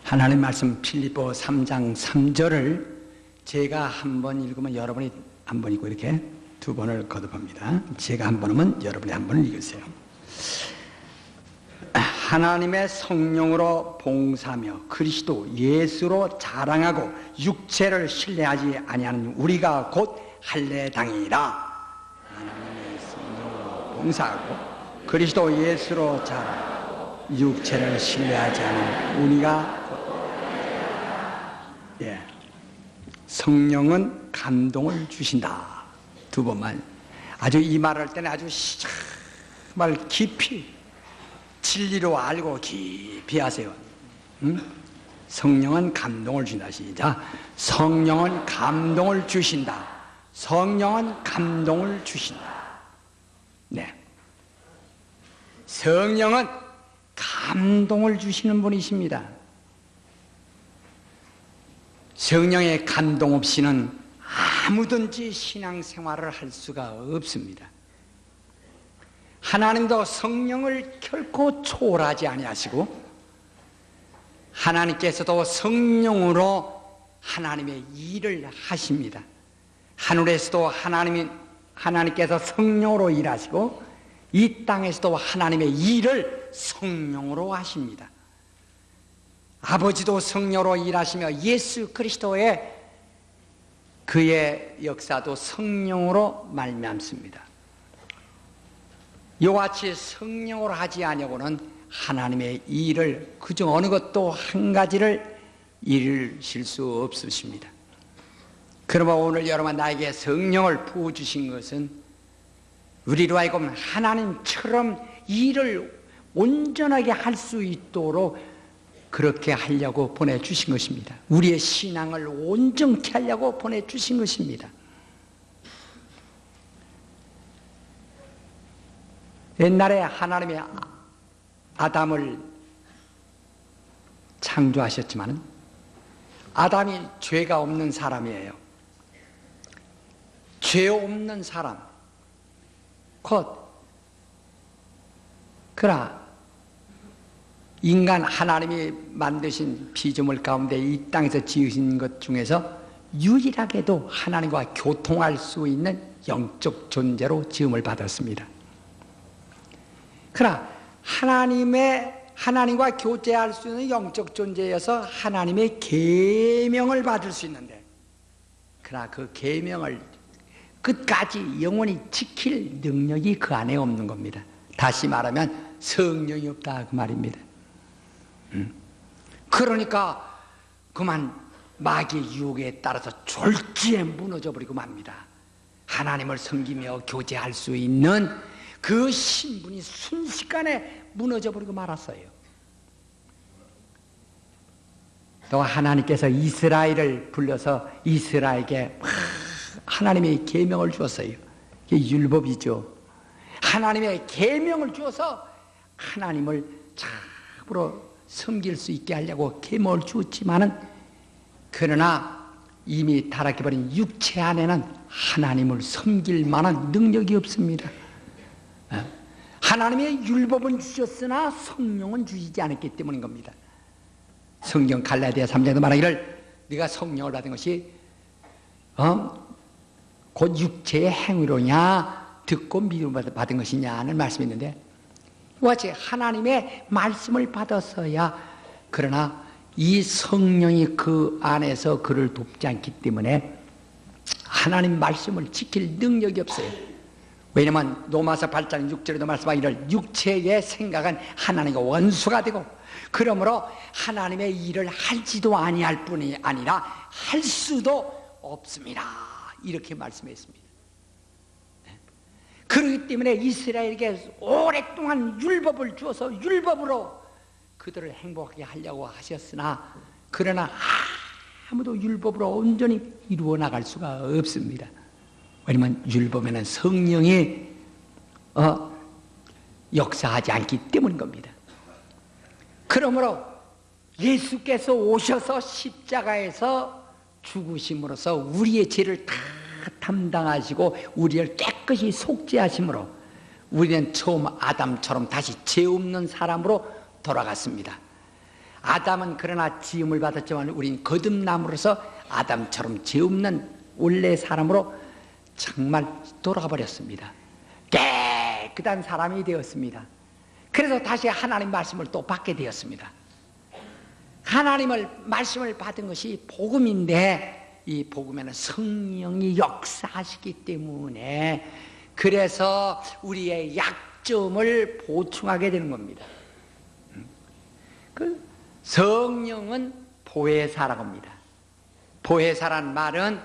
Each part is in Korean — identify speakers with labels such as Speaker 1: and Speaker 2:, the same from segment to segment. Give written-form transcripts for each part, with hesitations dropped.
Speaker 1: 하나님 말씀 필립보 3장 3절을 제가 한 번 읽으면 여러분이 한 번 읽고 이렇게 두 번을 거듭합니다. 제가 한 번 하면 여러분이 한 번을 읽으세요. 하나님의 성령으로 봉사하며 그리스도 예수로 자랑하고 육체를 신뢰하지 아니하는 우리가 곧 할례당이라. 하나님의 성령으로 봉사하고 그리스도 예수로 자랑하고 육체를 신뢰하지 않은 우리가 성령은 감동을 주신다. 두 번만. 아주 이 말할 때는 아주 정말 깊이 진리로 알고 깊이 하세요. 성령은 감동을 주신다. 시작. 성령은 감동을 주신다. 성령은 감동을 주신다. 네. 성령은 감동을 주시는 분이십니다. 성령의 감동 없이는 아무든지 신앙생활을 할 수가 없습니다. 하나님도 성령을 결코 초월하지 아니하시고 하나님께서도 성령으로 하나님의 일을 하십니다. 하늘에서도 하나님께서 성령으로 일하시고 이 땅에서도 하나님의 일을 성령으로 하십니다. 아버지도 성령으로 일하시며 예수 그리스도의 그의 역사도 성령으로 말미암습니다. 이와 같이 성령으로 하지 아니하고는 하나님의 일을 그중 어느 것도 한 가지를 이루실 수 없으십니다. 그러면 오늘 여러분 나에게 성령을 부어주신 것은 우리로 하여금 하나님처럼 일을 온전하게 할 수 있도록 그렇게 하려고 보내주신 것입니다. 우리의 신앙을 온전케 하려고 보내주신 것입니다. 옛날에 하나님이 아담을 창조하셨지만 아담이 죄가 없는 사람이에요. 죄 없는 사람 그러나 인간 하나님이 만드신 피조물 가운데 이 땅에서 지으신 것 중에서 유일하게도 하나님과 교통할 수 있는 영적 존재로 지음을 받았습니다. 그러나 하나님과 교제할 수 있는 영적 존재여서 하나님의 계명을 받을 수 있는데 그러나 그 계명을 끝까지 영원히 지킬 능력이 그 안에 없는 겁니다. 다시 말하면 성령이 없다 그 말입니다. 그러니까 그만 마귀의 유혹에 따라서 졸지에 무너져버리고 맙니다. 하나님을 섬기며 교제할 수 있는 그 신분이 순식간에 무너져버리고 말았어요. 또 하나님께서 이스라엘을 불러서 이스라엘에게 하나님의 계명을 주었어요. 이게 율법이죠. 하나님의 계명을 주어서 하나님을 참으로 섬길 수 있게 하려고 계명을 주었지만은 그러나 이미 타락해버린 육체 안에는 하나님을 섬길 만한 능력이 없습니다. 하나님의 율법은 주셨으나 성령은 주시지 않았기 때문인 겁니다. 성경 갈라디아 3장에도 말하기를 네가 성령을 받은 것이 곧 육체의 행위로냐 듣고 믿음을 받은 것이냐는 말씀이 있는데 이와 같이 하나님의 말씀을 받았어야 그러나 이 성령이 그 안에서 그를 돕지 않기 때문에 하나님 말씀을 지킬 능력이 없어요. 왜냐하면 로마서 8장 6절에도 말씀하기를 육체의 생각은 하나님과 원수가 되고 그러므로 하나님의 일을 할지도 아니할 뿐이 아니라 할 수도 없습니다. 이렇게 말씀했습니다. 그렇기 때문에 이스라엘에게 오랫동안 율법을 주어서 율법으로 그들을 행복하게 하려고 하셨으나 그러나 아무도 율법으로 온전히 이루어 나갈 수가 없습니다. 왜냐하면 율법에는 성령이 역사하지 않기 때문인 겁니다. 그러므로 예수께서 오셔서 십자가에서 죽으심으로써 우리의 죄를 다 담당하시고 우리를 깨끗이 속죄하심으로 우리는 처음 아담처럼 다시 죄 없는 사람으로 돌아갔습니다. 아담은 그러나 지음을 받았지만 우린 거듭남으로서 아담처럼 죄 없는 원래 사람으로 정말 돌아가 버렸습니다. 깨끗한 사람이 되었습니다. 그래서 다시 하나님 말씀을 또 받게 되었습니다. 하나님을 말씀을 받은 것이 복음인데 이 복음에는 성령이 역사하시기 때문에 그래서 우리의 약점을 보충하게 되는 겁니다. 그 성령은 보혜사라고 합니다. 보혜사란 말은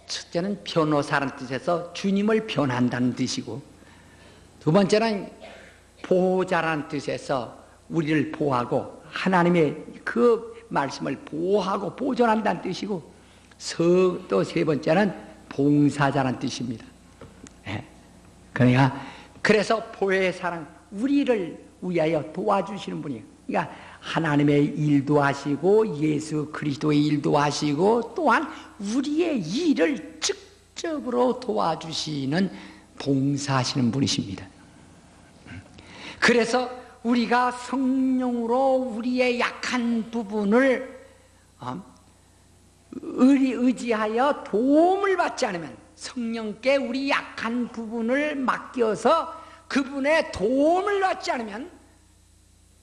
Speaker 1: 첫째는 변호사라는 뜻에서 주님을 변한다는 뜻이고, 두 번째는 보호자라는 뜻에서 우리를 보호하고 하나님의 그 말씀을 보호하고 보존한다는 뜻이고, 또 세 번째는 봉사자라는 뜻입니다. 그러니까 그래서 보혜사랑 우리를 위하여 도와주시는 분이에요. 그러니까 하나님의 일도 하시고 예수 그리스도의 일도 하시고 또한 우리의 일을 직접으로 도와주시는 봉사하시는 분이십니다. 그래서 우리가 성령으로 우리의 약한 부분을 의지하여 도움을 받지 않으면, 성령께 우리 약한 부분을 맡겨서 그분의 도움을 받지 않으면,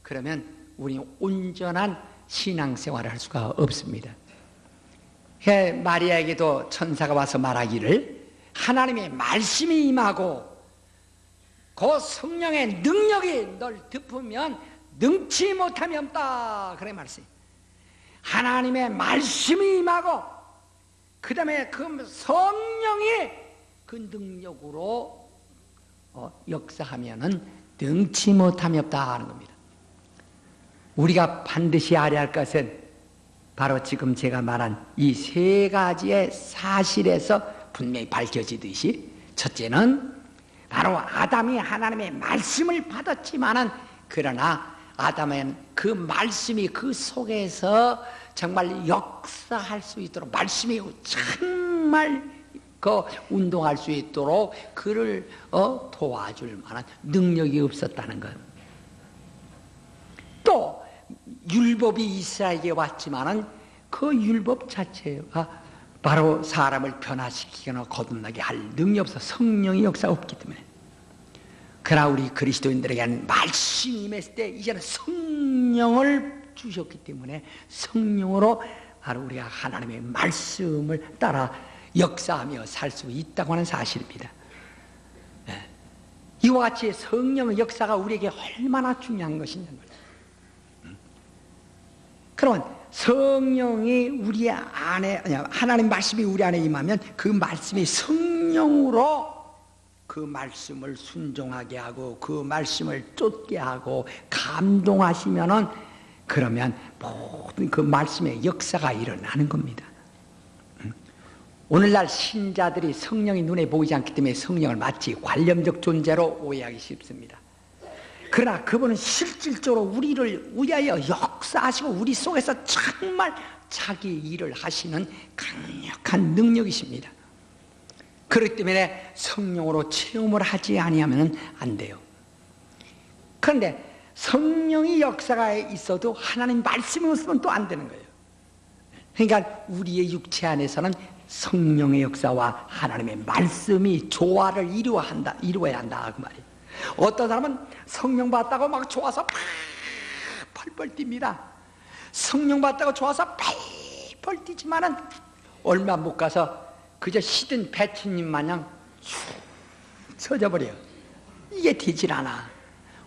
Speaker 1: 그러면 우리는 온전한 신앙생활을 할 수가 없습니다. 마리아에게도 천사가 와서 말하기를 하나님의 말씀이 임하고 그 성령의 능력이 널 덮으면 능치 못함이 없다, 그래 말씀. 하나님의 말씀이 임하고 그 다음에 그 성령이 그 능력으로 역사하면은 능치 못함이 없다 하는 겁니다. 우리가 반드시 알아야 할 것은 바로 지금 제가 말한 이 세 가지의 사실에서 분명히 밝혀지듯이, 첫째는 바로 아담이 하나님의 말씀을 받았지만은, 그러나 아담은 그 말씀이 그 속에서 정말 역사할 수 있도록, 말씀이 정말 그 운동할 수 있도록 그를 도와줄 만한 능력이 없었다는 것. 또 율법이 이스라엘에게 왔지만은 그 율법 자체가 바로 사람을 변화시키거나 거듭나게 할 능력이 없어, 성령의 역사가 없기 때문에. 그러나 우리 그리스도인들에게는 말씀이 임했을 때 이제는 성령을 주셨기 때문에 성령으로 바로 우리가 하나님의 말씀을 따라 역사하며 살 수 있다고 하는 사실입니다. 이와 같이 성령의 역사가 우리에게 얼마나 중요한 것이냐는 거죠. 그러면 성령이 우리 안에, 하나님 말씀이 우리 안에 임하면 그 말씀이 성령으로 그 말씀을 순종하게 하고 그 말씀을 쫓게 하고 감동하시면은, 그러면 모든 그 말씀의 역사가 일어나는 겁니다. 오늘날 신자들이 성령이 눈에 보이지 않기 때문에 성령을 마치 관념적 존재로 오해하기 쉽습니다. 그러나 그분은 실질적으로 우리를 위하여 역사하시고 우리 속에서 정말 자기 일을 하시는 강력한 능력이십니다. 그렇기 때문에 성령으로 체험을 하지 아니하면 안 돼요. 그런데 성령의 역사가 있어도 하나님 말씀이 없으면 또 안 되는 거예요. 그러니까 우리의 육체 안에서는 성령의 역사와 하나님의 말씀이 조화를 이루어야 한다 그 말이에요. 어떤 사람은 성령 받다고 막 좋아서 펄펄 뜁니다. 성령 받다고 좋아서 펄펄 뛰지만은 얼마 못 가서 그저 시든 배추님 마냥 쑥 젖어버려요. 이게 되질 않아.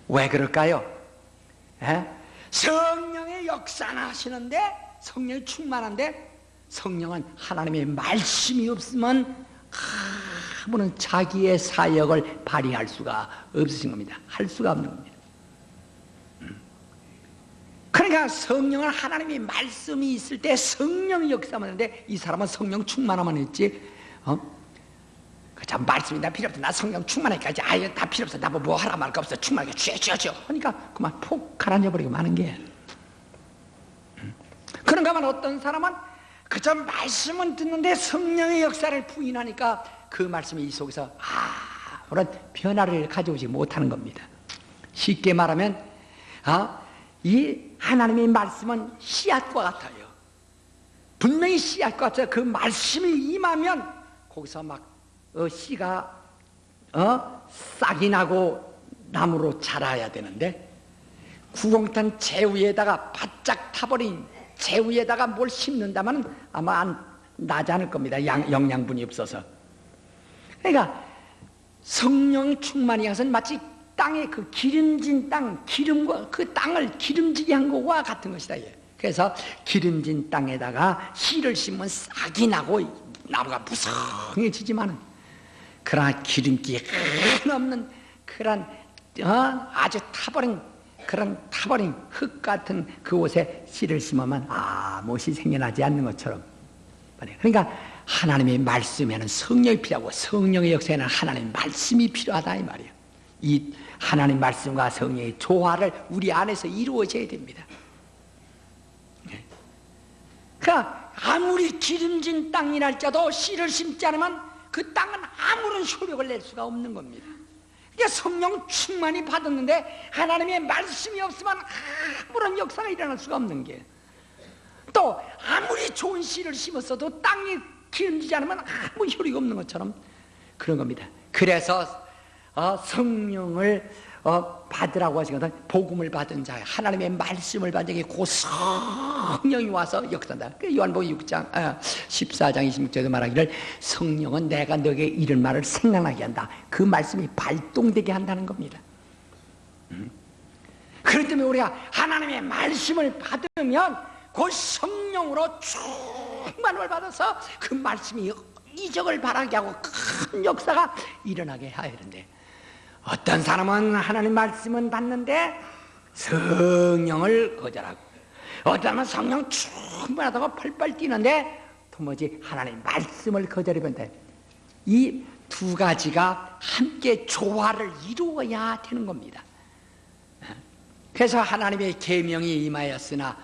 Speaker 1: 왜 그럴까요? 성령의 역사나 하시는데, 성령이 충만한데, 성령은 하나님의 말씀이 없으면 아무런 자기의 사역을 발휘할 수가 없으신 겁니다. 할 수가 없는 겁니다. 그러니까 성령은 하나님의 말씀이 있을 때 성령이 역사하면 하는데, 이 사람은 성령 충만하면 했지, 참 말씀이 나 필요 없어, 나 성령 충만하니까 이제 아예 다 필요 없어, 나 뭐 하라 말 거 없어, 충만하게 쥐어 하니까 그만 폭 가라앉아버리고 마는 게. 그런가 하면 어떤 사람은 그저 말씀은 듣는데 성령의 역사를 부인하니까 그 말씀이 이 속에서 아무런 변화를 가져오지 못하는 겁니다. 쉽게 말하면 이 하나님의 말씀은 씨앗과 같아요. 분명히 씨앗과 같아요. 그 말씀이 임하면 거기서 막 씨가 싹이 나고 나무로 자라야 되는데, 구공탄 재위에다가 바짝 타버린 재위에다가 뭘 심는다면 아마 나지 않을 겁니다. 영양분이 없어서. 그러니까 성령 충만이 것은 마치 땅에 그 기름진 땅, 기름과 그 땅을 기름지게 한 것과 같은 것이다. 그래서 기름진 땅에다가 씨를 심으면 싹이 나고 나무가 무성해지지만은, 그러나 기름기 없는 그런 아주 타버린 그런 타버린 흙 같은 그곳에 씨를 심으면 아무것이 생겨나지 않는 것처럼. 그러니까 하나님의 말씀에는 성령이 필요하고 성령의 역사에는 하나님의 말씀이 필요하다 이 말이에요. 이 하나님 말씀과 성령의 조화를 우리 안에서 이루어져야 됩니다. 그러니까 아무리 기름진 땅이랄지라도 씨를 심지 않으면 그 땅은 아무런 효력을 낼 수가 없는 겁니다. 그러니까 성령 충만히 받았는데 하나님의 말씀이 없으면 아무런 역사가 일어날 수가 없는 게, 또 아무리 좋은 씨를 심었어도 땅이 기름지지 않으면 아무 효력이 없는 것처럼 그런 겁니다. 그래서 성령을 받으라고 하시거든. 복음을 받은 자, 하나님의 말씀을 받은 자에게 그 성령이 와서 역사한다. 요한복음 6장 14장 26절에도 말하기를 성령은 내가 너에게 이런 말을 생각나게 한다. 그 말씀이 발동되게 한다는 겁니다. 그렇기 때문에 우리가 하나님의 말씀을 받으면 그 성령으로 충만을 받아서 그 말씀이 이적을 바라게 하고 큰 역사가 일어나게 해야 되는데, 어떤 사람은 하나님 말씀은 받는데 성령을 거절하고, 어떤 사람은 성령 충만하다고 펄펄 뛰는데 도무지 하나님 말씀을 거절해버린다. 이 두 가지가 함께 조화를 이루어야 되는 겁니다. 그래서 하나님의 계명이 임하였으나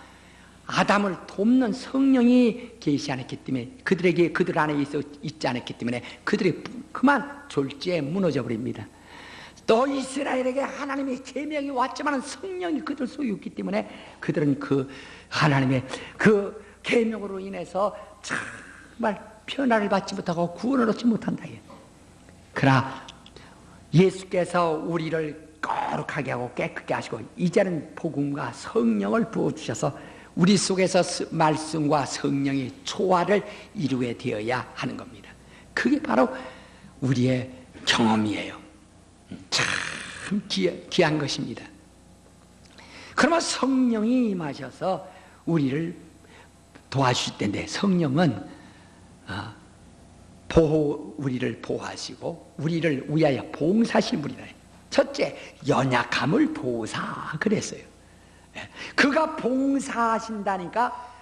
Speaker 1: 아담을 돕는 성령이 계시 않았기 때문에, 그들 안에 있지 않았기 때문에 그들이 그만 졸지에 무너져 버립니다. 또 이스라엘에게 하나님의 계명이 왔지만 성령이 그들 속에 있기 때문에 그들은 그 하나님의 그 계명으로 인해서 정말 변화를 받지 못하고 구원을 얻지 못한다. 그러나 예수께서 우리를 거룩하게 하고 깨끗게 하시고 이제는 복음과 성령을 부어주셔서 우리 속에서 말씀과 성령의 조화를 이루게 되어야 하는 겁니다. 그게 바로 우리의 경험이에요. 참 귀한 것입니다. 그러면 성령이 임하셔서 우리를 도와주실 텐데, 성령은 우리를 보호하시고 우리를 위하여 봉사하신 분이다. 첫째, 연약함을 보사 그랬어요. 그가 봉사하신다니까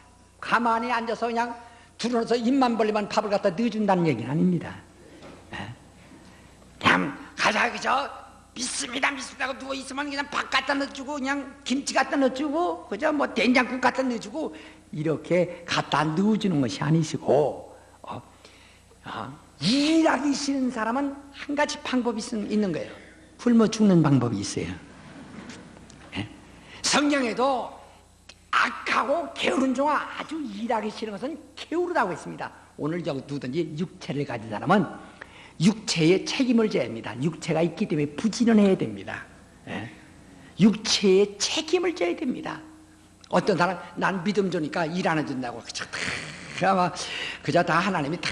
Speaker 1: 가만히 앉아서 그냥 들어서 입만 벌리면 밥을 갖다 넣어준다는 얘기는 아닙니다. 그냥 가자 그저 믿습니다 하고 누워있으면 그냥 밥 갖다 넣어주고 그냥 김치 갖다 넣어주고 그저 뭐 된장국 갖다 넣어주고 이렇게 갖다 넣어주는 것이 아니시고, 일하기 싫은 사람은 한 가지 방법이 있는 거예요. 굶어 죽는 방법이 있어요. 성경에도 악하고 게으른 종아, 아주 일하기 싫은 것은 게으르다고 했습니다. 오늘 누구든지 육체를 가진 사람은 육체에 책임을 져야 합니다. 육체가 있기 때문에 부지런해야 됩니다. 육체에 책임을 져야 됩니다. 어떤 사람, 난 믿음 주니까 일 안 해준다고 그저 다 하나님이 다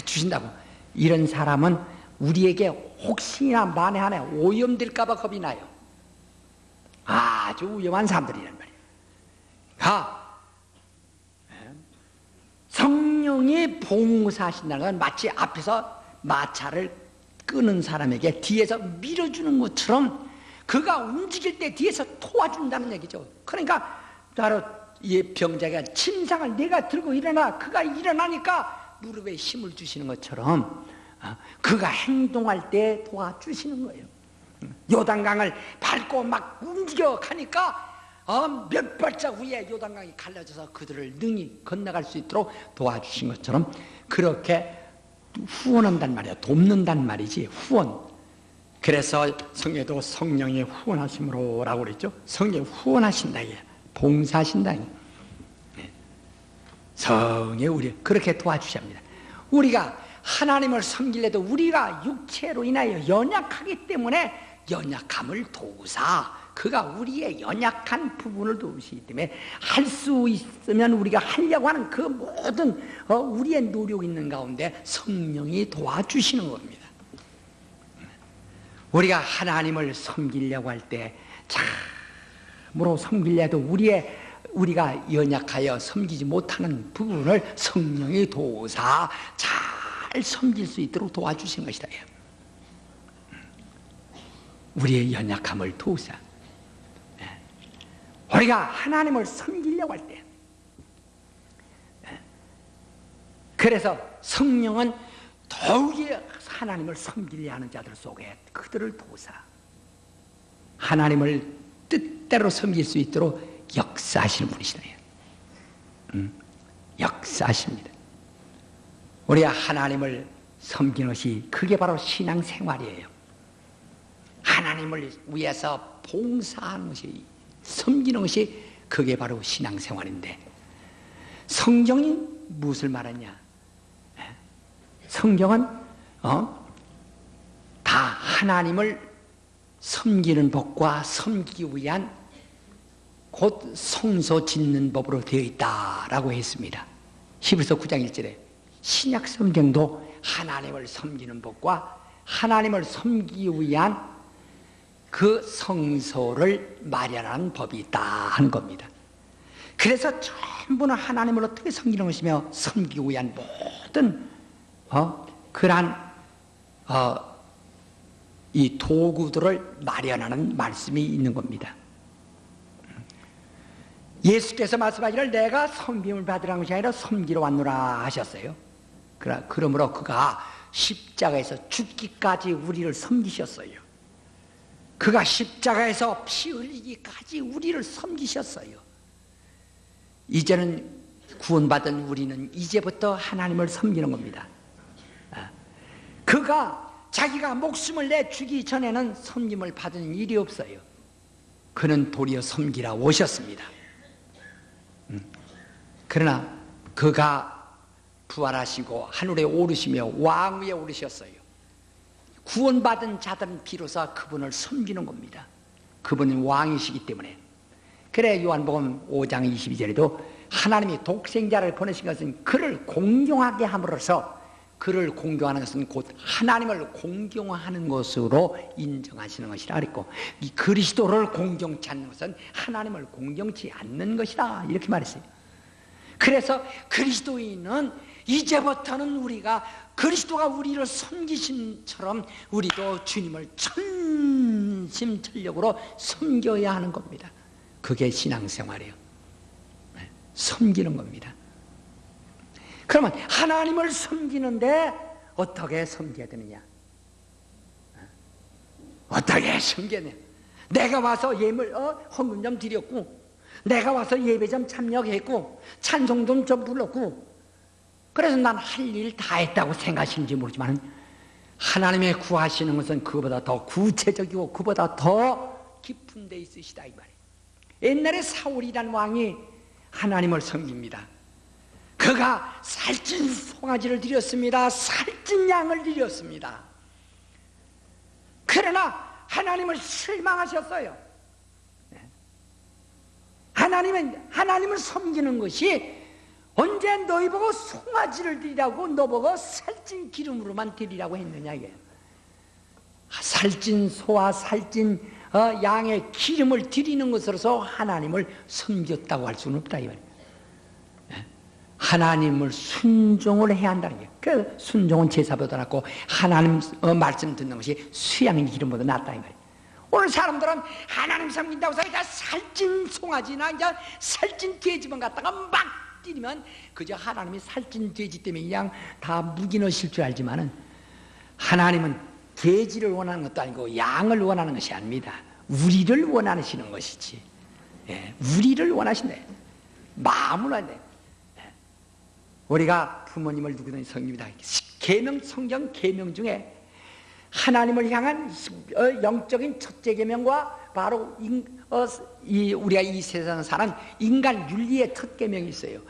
Speaker 1: 주신다고, 이런 사람은 우리에게 혹시나 만에 하나 오염될까 봐 겁이 나요. 아주 위험한 사람들이란 말이에요. 성령이 봉사하신다는 건 마치 앞에서 마차를 끄는 사람에게 뒤에서 밀어주는 것처럼 그가 움직일 때 뒤에서 도와준다는 얘기죠. 그러니까 바로 이 병자가 침상을 내가 들고 일어나, 그가 일어나니까 무릎에 힘을 주시는 것처럼 그가 행동할 때 도와주시는 거예요. 요단강을 밟고 막 움직여 가니까 몇 발짝 위에 요단강이 갈라져서 그들을 능히 건너갈 수 있도록 도와주신 것처럼 그렇게 후원한단 말이야. 돕는단 말이지, 후원. 그래서 성에도 성령의 후원하심으로 라고 그랬죠. 성령의 후원하신다, 봉사하신다. 성에 우리 그렇게 도와주십니다. 우리가 하나님을 섬기려도 우리가 육체로 인하여 연약하기 때문에 연약함을 도우사, 그가 우리의 연약한 부분을 도우시기 때문에 할 수 있으면 우리가 하려고 하는 그 모든 우리의 노력 있는 가운데 성령이 도와주시는 겁니다. 우리가 하나님을 섬기려고 할 때 참으로 섬기려도 우리가 연약하여 섬기지 못하는 부분을 성령이 도우사 잘 섬길 수 있도록 도와주신 것이다. 우리의 연약함을 도우사. 우리가 하나님을 섬기려고 할 때, 그래서 성령은 더욱이 하나님을 섬기려 하는 자들 속에 그들을 도우사 하나님을 뜻대로 섬길 수 있도록 역사하시는 분이시다. 역사하십니다. 우리가 하나님을 섬기는 것이 그게 바로 신앙생활이에요. 하나님을 위해서 봉사하는 것이, 섬기는 것이 그게 바로 신앙생활인데, 성경이 무엇을 말하냐? 성경은 다 하나님을 섬기는 법과 섬기기 위한 곧 성소 짓는 법으로 되어 있다라고 했습니다. 히브리서 9장 1절에 신약 성경도 하나님을 섬기는 법과 하나님을 섬기기 위한 그 성소를 마련하는 법이 있다 하는 겁니다. 그래서 전부는 하나님을 어떻게 섬기는 것이며 섬기기 위한 모든 그러한 이 도구들을 마련하는 말씀이 있는 겁니다. 예수께서 말씀하시기를 내가 섬김을 받으라는 것이 아니라 섬기러 왔노라 하셨어요. 그러므로 그가 십자가에서 죽기까지 우리를 섬기셨어요. 그가 십자가에서 피 흘리기까지 우리를 섬기셨어요. 이제는 구원받은 우리는 이제부터 하나님을 섬기는 겁니다. 그가 자기가 목숨을 내주기 전에는 섬김을 받은 일이 없어요. 그는 도리어 섬기라 오셨습니다. 그러나 그가 부활하시고 하늘에 오르시며 왕위에 오르셨어요. 구원받은 자들은 비로소 그분을 섬기는 겁니다. 그분은 왕이시기 때문에. 그래 요한복음 5장 22절에도 하나님이 독생자를 보내신 것은 그를 공경하게 함으로써, 그를 공경하는 것은 곧 하나님을 공경하는 것으로 인정하시는 것이라 그랬고, 이 그리스도를 공경치 않는 것은 하나님을 공경치 않는 것이다 이렇게 말했어요. 그래서 그리스도인은 이제부터는 우리가 그리스도가 우리를 섬기신처럼 우리도 주님을 전심전력으로 섬겨야 하는 겁니다. 그게 신앙생활이에요. 섬기는 겁니다. 그러면 하나님을 섬기는데 어떻게 섬겨야 되느냐? 어떻게 섬겨야 되느냐? 내가 와서 헌금 좀 드렸고, 내가 와서 예배 좀 참여했고, 찬송도 좀 불렀고, 그래서 난 할 일 다 했다고 생각하시는지 모르지만 하나님의 구하시는 것은 그보다 더 구체적이고 그보다 더 깊은 데 있으시다 이 말이에요. 옛날에 사울이란 왕이 하나님을 섬깁니다. 그가 살찐 송아지를 드렸습니다. 살찐 양을 드렸습니다. 그러나 하나님을 실망하셨어요. 하나님을 섬기는 것이 언제 너희 보고 송아지를 드리라고 너 보고 살찐 기름으로만 드리라고 했느냐 이게. 살찐 소와 살찐 양의 기름을 드리는 것으로서 하나님을 섬겼다고 할 수는 없다 이 말이에요. 하나님을 순종을 해야 한다는 거예요. 그 순종은 제사보다 낫고 하나님 말씀 듣는 것이 수양의 기름보다 낫다 이 말이에요. 오늘 사람들은 하나님 섬긴다고 해서 그냥 살찐 송아지나 그냥 살찐 돼지만 갖다가 막 때리면 그저 하나님이 살찐 돼지 때문에 그냥 다 무기 넣으실 줄 알지만은 하나님은 돼지를 원하는 것도 아니고 양을 원하는 것이 아닙니다. 우리를 원하시는 것이지. 우리를 원하신대. 마음을 원해. 우리가 부모님을 누구든지 섬깁니다. 성경 계명 중에 하나님을 향한 영적인 첫째 계명과 바로 우리가 이 세상에 사는 인간 윤리의 첫 계명이 있어요.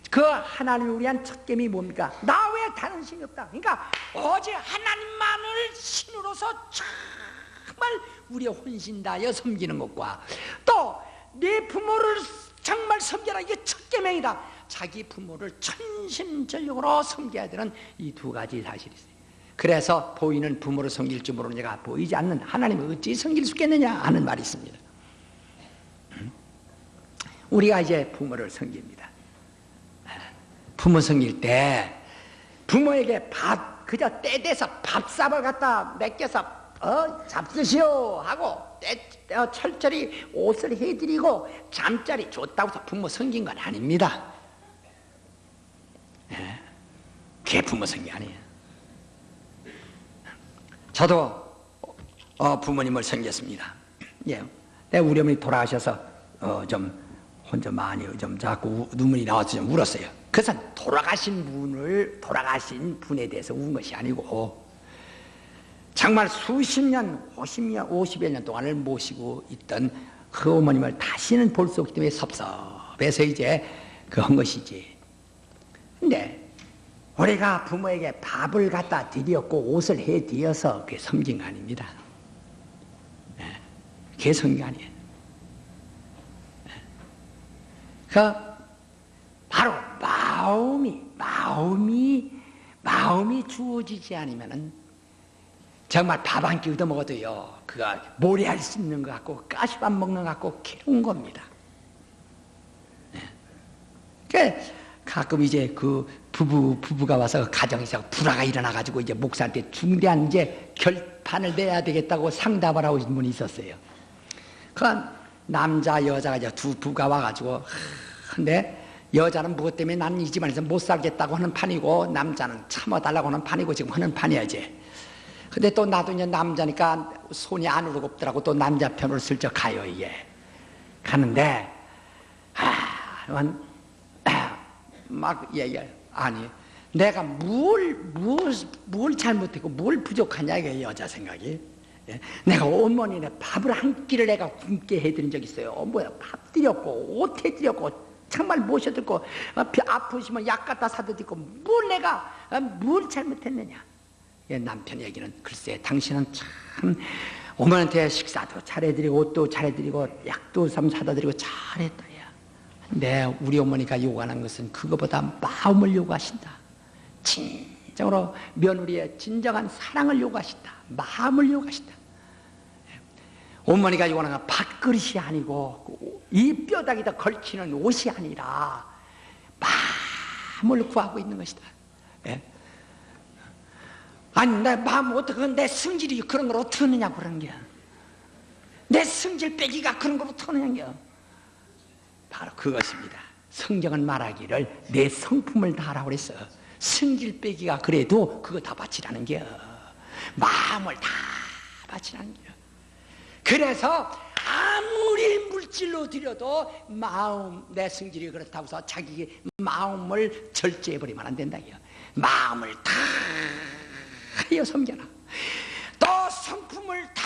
Speaker 1: 그 하나님이 우리한 첫 계명이 뭡니까? 나 외에 다른 신이 없다. 그러니까 오직 하나님만을 신으로서 정말 우리의 혼신 다하여 섬기는 것과 또 네 부모를 정말 섬겨라. 이게 첫 계명이다. 자기 부모를 천심전력으로 섬겨야 되는 이 두 가지 사실이 있어요. 그래서 보이는 부모를 섬길 줄 모르는 자가 보이지 않는 하나님을 어찌 섬길 수 있겠느냐 하는 말이 있습니다. 우리가 이제 부모를 섬깁니다. 부모 섬길 때 부모에게 그저 때 돼서 밥삽을 갖다 맡겨서 잡수시오 하고 철저히 옷을 해드리고 잠자리 좋다고 해서 부모 섬긴 건 아닙니다. 그게 부모 섬기 아니에요. 저도 부모님을 섬겼습니다. 예, 우리 어머니 돌아가셔서 좀 혼자 많이 좀 자꾸 눈물이 나와서 좀 울었어요. 그것은 돌아가신 분에 대해서 운 것이 아니고 정말 수십 년, 50여 년 동안을 모시고 있던 그 어머님을 다시는 볼 수 없기 때문에 섭섭해서 이제 한 것이지. 근데 우리가 부모에게 밥을 갖다 드렸고 옷을 해드려서 그게 섬긴 거 아닙니다. 그게 섬긴 거 아니에요. 바로 마음이 주어지지 않으면은 정말 밥 한 끼 얻어 먹어도요, 그가 모래알 씹는 것 같고 가시밥 먹는 것 같고 괴로운 겁니다. 그러니까 가끔 이제 그 부부가 와서 가정에서 불화가 일어나가지고 이제 목사한테 중대한 이제 결판을 내야 되겠다고 상담을 하고 있는 분이 있었어요. 그 남자 여자가 이제 두 부부가 와가지고 근데 여자는 무엇 때문에 나는 이 집안에서 못 살겠다고 하는 판이고 남자는 참아달라고 하는 판이고 지금 하는 판이야지. 근데 또 나도 이제 남자니까 손이 안 우르겁더라고. 또 남자 편으로 슬쩍 가요 이게. 가는데 막 얘기해요. 아니 내가 뭘 잘못했고 뭘 부족하냐 이게 여자 생각이. 내가 어머니네 밥을 한 끼를 내가 굶게 해드린 적 있어요. 밥 드렸고 옷 해드렸고 정말 모셔드리고 아프시면 약 갖다 사드리고 뭘 잘못했느냐. 남편 얘기는 글쎄 당신은 참 어머니한테 식사도 잘해드리고 옷도 잘해드리고 약도 사다 드리고 잘했다. 근데 우리 어머니가 요구하는 것은 그거보다 마음을 요구하신다. 진정으로 며느리의 진정한 사랑을 요구하신다. 마음을 요구하신다. 어머니가 요구하는 건 밥그릇이 아니고 이 뼈다귀다 걸치는 옷이 아니라 마음을 구하고 있는 것이다. 아니 내 마음 어떻게 내 성질이 그런 걸 어떻게 하느냐고 그러는 거야. 내 성질 빼기가 그런 걸 어떻게 하느냐는 거야. 바로 그것입니다. 성경은 말하기를 내 성품을 다하라고 그랬어. 성질 빼기가 그래도 그거 다 바치라는 겨. 마음을 다 바치라는 겨. 그래서 아무리 물질로 드려도 내 성질이 그렇다고 해서 자기 마음을 절제해버리면 안 된다. 마음을 다 하여 섬겨라. 또 성품을 다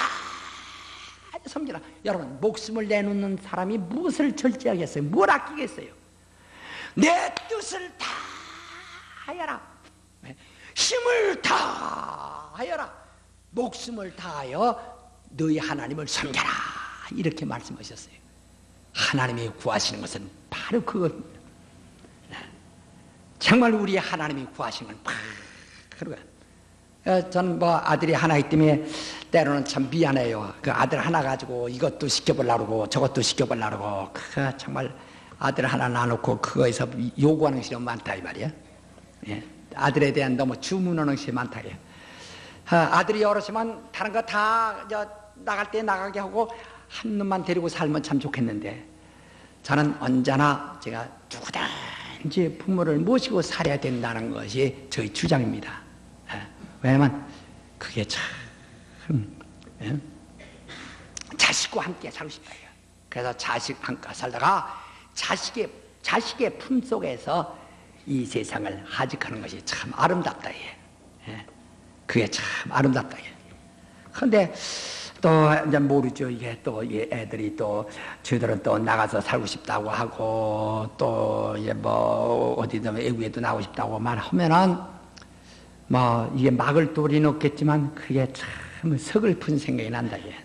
Speaker 1: 섬겨라. 여러분 목숨을 내놓는 사람이 무엇을 절제하겠어요? 뭘 아끼겠어요? 내 뜻을 다 하여라. 힘을 다 하여라. 목숨을 다하여 너희 하나님을 섬겨라. 이렇게 말씀하셨어요. 하나님이 구하시는 것은 바로 그겁니다. 정말 우리 하나님이 구하시는 건 바로 그거예요. 저는 아들이 하나 있기 때문에 때로는 참 미안해요. 그 아들 하나 가지고 이것도 시켜보려고 그러고 저것도 시켜보려고 그러고 정말 아들 하나 놔놓고 그거에서 요구하는 것이 너무 많다 이 말이야. 아들에 대한 너무 주문하는 것이 많다. 아들이 여럿이면 다른 거 다 나갈 때 나가게 하고 한 놈만 데리고 살면 참 좋겠는데 저는 언제나 제가 누구든지 부모를 모시고 살아야 된다는 것이 저희 주장입니다. 왜냐면 그게 참 자식과 함께 살고 싶어요. 그래서 자식 함께 살다가 자식의 품 속에서 이 세상을 하직하는 것이 참 아름답다. 그게 참 아름답다. 근데 또 이제 모르죠. 이게 또 애들이 또 저희들은 또 나가서 살고 싶다고 하고 또 이제 뭐 어디든 외국에도 나오고 싶다고 말하면은 뭐 이게 막을 도리는 없겠지만 그게 참 서글픈 생각이 난다. 이게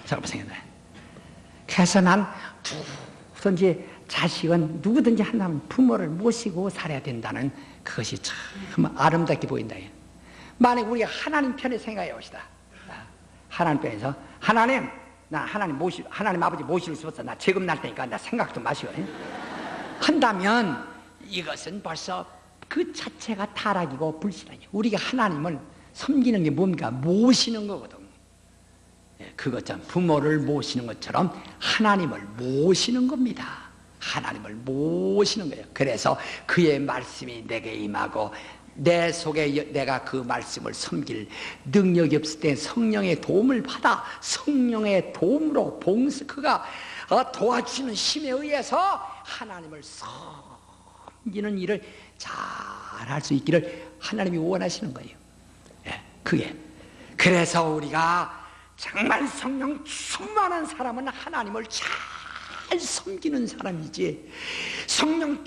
Speaker 1: 서글픈 생각이 나. 그래서 난 누구든지 자식은 누구든지 한다면 부모를 모시고 살아야 된다는 그것이 참 아름답게 보인다. 만약 우리가 하나님 편에 생각해 봅시다. 하나님 편에서 하나님 나 하나님 아버지 모실 수 없어. 나 재금 날 테니까 나 생각 좀 마시고 한다면 이것은 벌써 그 자체가 타락이고 불신이에요. 우리가 하나님을 섬기는 게 뭡니까? 모시는 거거든. 그것처럼 부모를 모시는 것처럼 하나님을 모시는 겁니다. 하나님을 모시는 거예요. 그래서 그의 말씀이 내게 임하고 내 속에 내가 그 말씀을 섬길 능력이 없을 때 성령의 도움을 받아 성령의 도움으로 그가 도와주시는 힘에 의해서 하나님을 섬기는 일을 잘 할 수 있기를 하나님이 원하시는 거예요. 그게 그래서 우리가 정말 성령 충만한 사람은 하나님을 잘 섬기는 사람이지, 성령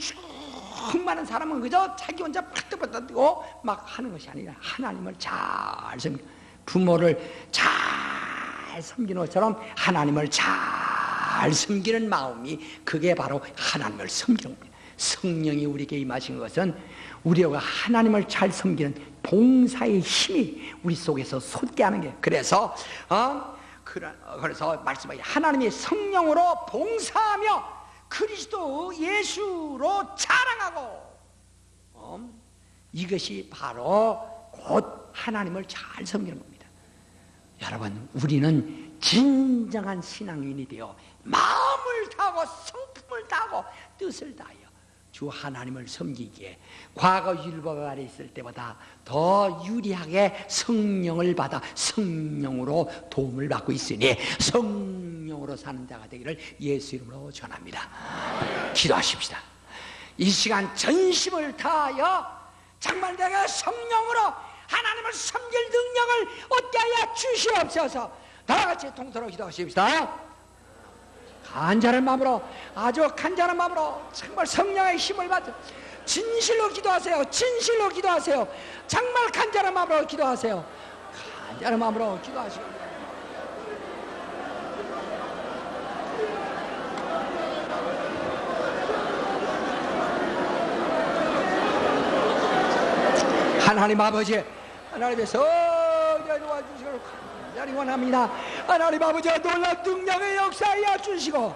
Speaker 1: 충만한 사람은 그저 자기 혼자 팍떡팍떡 뛰고 막 하는 것이 아니라 하나님을 잘 섬기는, 부모를 잘 섬기는 것처럼 하나님을 잘 섬기는 마음이 그게 바로 하나님을 섬기는 겁니다. 성령이 우리에게 임하신 것은 우리가 하나님을 잘 섬기는 봉사의 힘이 우리 속에서 솟게 하는 게, 그래서 말씀하기 하나님의 성령으로 봉사하며 그리스도 예수로 자랑하고, 이것이 바로 곧 하나님을 잘 섬기는 겁니다. 여러분, 우리는 진정한 신앙인이 되어 마음을 다하고 성품을 다하고 뜻을 다하여 주 하나님을 섬기기에 과거 율법 아래 있을 때보다 더 유리하게 성령을 받아 성령으로 도움을 받고 있으니 성령으로 사는 자가 되기를 예수 이름으로 전합니다. 기도하십시다. 이 시간 전심을 다하여 정말 내가 성령으로 하나님을 섬길 능력을 얻게 하여 주시옵소서. 다같이 통틀어 기도하십시다. 간절한 마음으로, 아주 간절한 마음으로 정말 성령의 힘을 받아 진실로 기도하세요. 진실로 기도하세요. 정말 간절한 마음으로 기도하세요. 간절한 마음으로 기도하시고, 하나님 아버지, 하나님의 성령을 도와주시고 간절히 원합니다. 하나님 아버지, 놀라운 능력의 역사하여 주시고